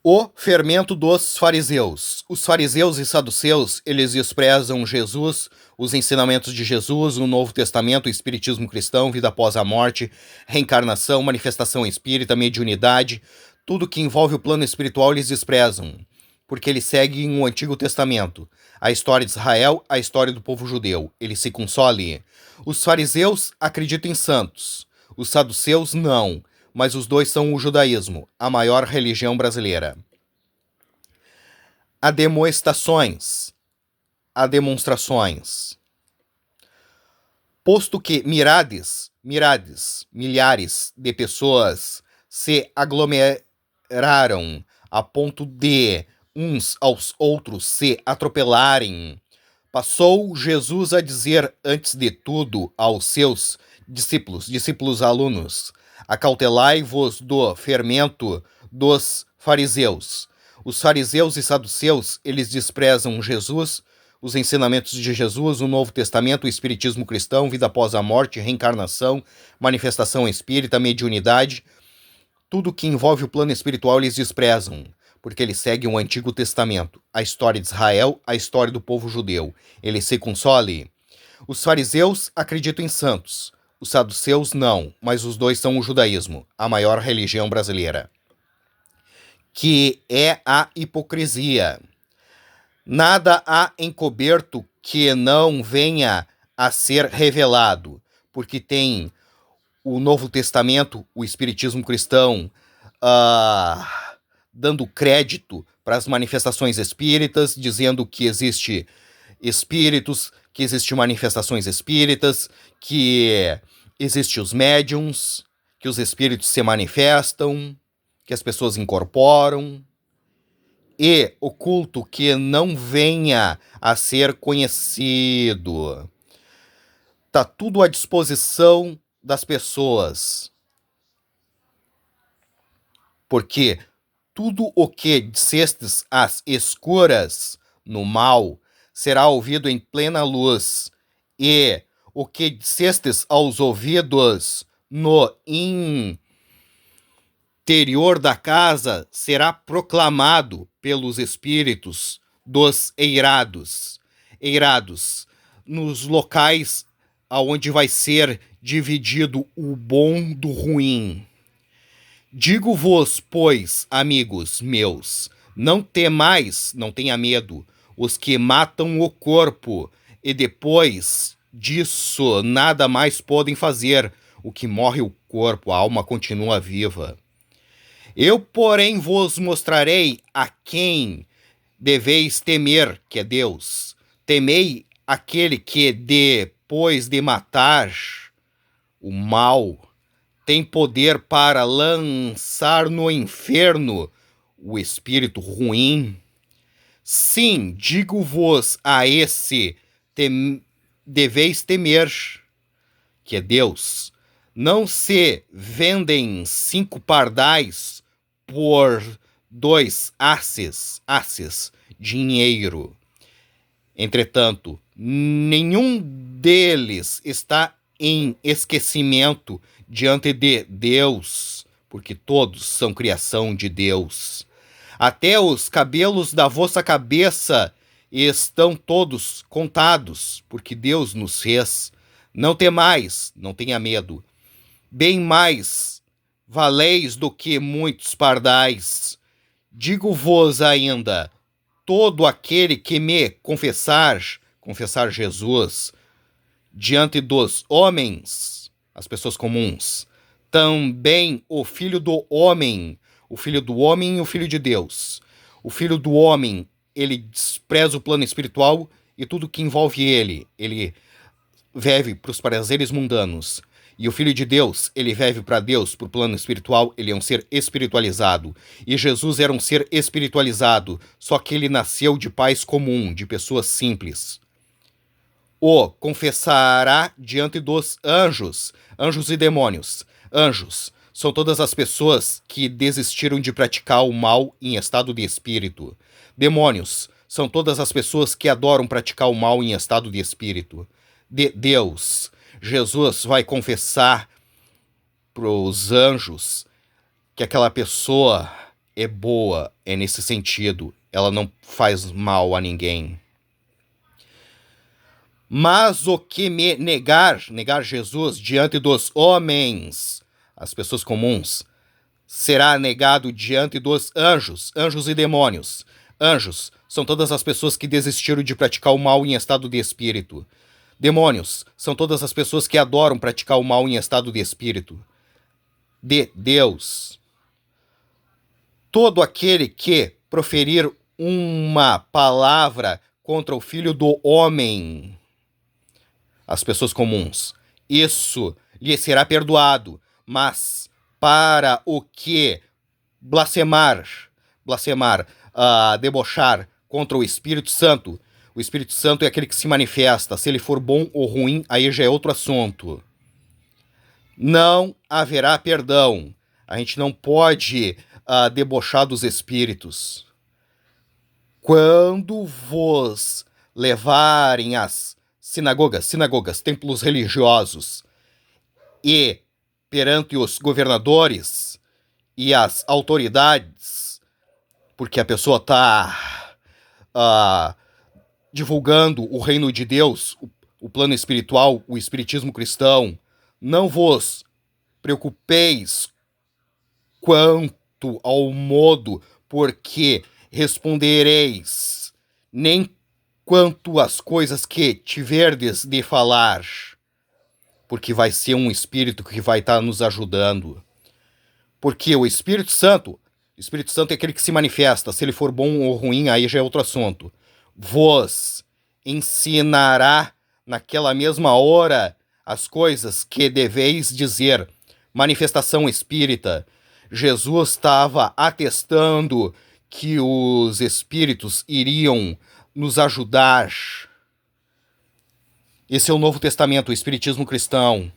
O fermento dos fariseus. Os fariseus e saduceus, eles desprezam Jesus, os ensinamentos de Jesus, o Novo Testamento, o Espiritismo cristão, vida após a morte, reencarnação, manifestação espírita, mediunidade, tudo que envolve o plano espiritual eles desprezam, porque eles seguem o Antigo Testamento, a história de Israel, a história do povo judeu, eles se consolem. Os fariseus acreditam em santos, os saduceus não, mas os dois são o judaísmo, a maior religião brasileira. Ademoestações, demonstrações. Posto que milhares de pessoas se aglomeraram a ponto de uns aos outros se atropelarem, passou Jesus a dizer antes de tudo aos seus discípulos alunos: acautelai-vos do fermento dos fariseus. Os fariseus e saduceus, eles desprezam Jesus, os ensinamentos de Jesus, o Novo Testamento, o Espiritismo cristão, vida após a morte, reencarnação, manifestação espírita, mediunidade. Tudo que envolve o plano espiritual eles desprezam, porque eles seguem o Antigo Testamento, a história de Israel, a história do povo judeu. Eles se consolem. Os fariseus acreditam em santos, os saduceus não, mas os dois são o judaísmo, a maior religião brasileira. Que é a hipocrisia. Nada há encoberto que não venha a ser revelado, porque tem o Novo Testamento, o Espiritismo cristão, dando crédito para as manifestações espíritas, dizendo que existe espíritos, que existem manifestações espíritas, que existem os médiums, que os espíritos se manifestam, que as pessoas incorporam, e o culto que não venha a ser conhecido. Está tudo à disposição das pessoas. Porque tudo o que dissestes às escuras no mal será ouvido em plena luz, e o que dissestes aos ouvidos no interior da casa será proclamado pelos espíritos dos eirados, nos locais aonde vai ser dividido o bom do ruim. Digo-vos, pois, amigos meus, não temais, não tenha medo, os que matam o corpo, e depois disso nada mais podem fazer. O que morre o corpo, a alma continua viva. Eu, porém, vos mostrarei a quem deveis temer, que é Deus. Temei aquele que, depois de matar o mal, tem poder para lançar no inferno o espírito ruim. Sim, digo-vos a esse deveis temer, que é Deus. Não se vendem 5 pardais por 2 asses, dinheiro. Entretanto, nenhum deles está em esquecimento diante de Deus, porque todos são criação de Deus. Até os cabelos da vossa cabeça estão todos contados, porque Deus nos fez. Não temais, não tenha medo. Bem mais valeis do que muitos pardais. Digo-vos ainda, todo aquele que me confessar Jesus, diante dos homens, as pessoas comuns, também o Filho do Homem e o Filho de Deus. O Filho do Homem, ele despreza o plano espiritual e tudo que envolve ele vive para os prazeres mundanos. E o Filho de Deus, ele vive para Deus, para o plano espiritual, ele é um ser espiritualizado. E Jesus era um ser espiritualizado, só que ele nasceu de pais comum, de pessoas simples. O confessará diante dos anjos e demônios. Anjos são todas as pessoas que desistiram de praticar o mal em estado de espírito. Demônios são todas as pessoas que adoram praticar o mal em estado de espírito. Deus, Jesus vai confessar para os anjos que aquela pessoa é boa, é nesse sentido. Ela não faz mal a ninguém. Mas o que me negar Jesus diante dos homens, as pessoas comuns, será negado diante dos anjos e demônios. Anjos são todas as pessoas que desistiram de praticar o mal em estado de espírito. Demônios são todas as pessoas que adoram praticar o mal em estado de espírito. De Deus. Todo aquele que proferir uma palavra contra o Filho do Homem, as pessoas comuns, isso lhe será perdoado, mas para o que blasfemar, debochar contra o Espírito Santo é aquele que se manifesta. Se ele for bom ou ruim, aí já é outro assunto. Não haverá perdão. A gente não pode debochar dos espíritos. Quando vos levarem às sinagogas, templos religiosos, e perante os governadores e as autoridades, porque a pessoa está divulgando o reino de Deus, o plano espiritual, o espiritismo cristão, não vos preocupeis quanto ao modo porque respondereis, nem quanto às coisas que tiverdes de falar, porque vai ser um espírito que vai estar nos ajudando. Porque o Espírito Santo é aquele que se manifesta. Se ele for bom ou ruim, aí já é outro assunto. Vos ensinará naquela mesma hora as coisas que deveis dizer. Manifestação espírita. Jesus estava atestando que os espíritos iriam nos ajudar. Esse é o Novo Testamento, o espiritismo cristão.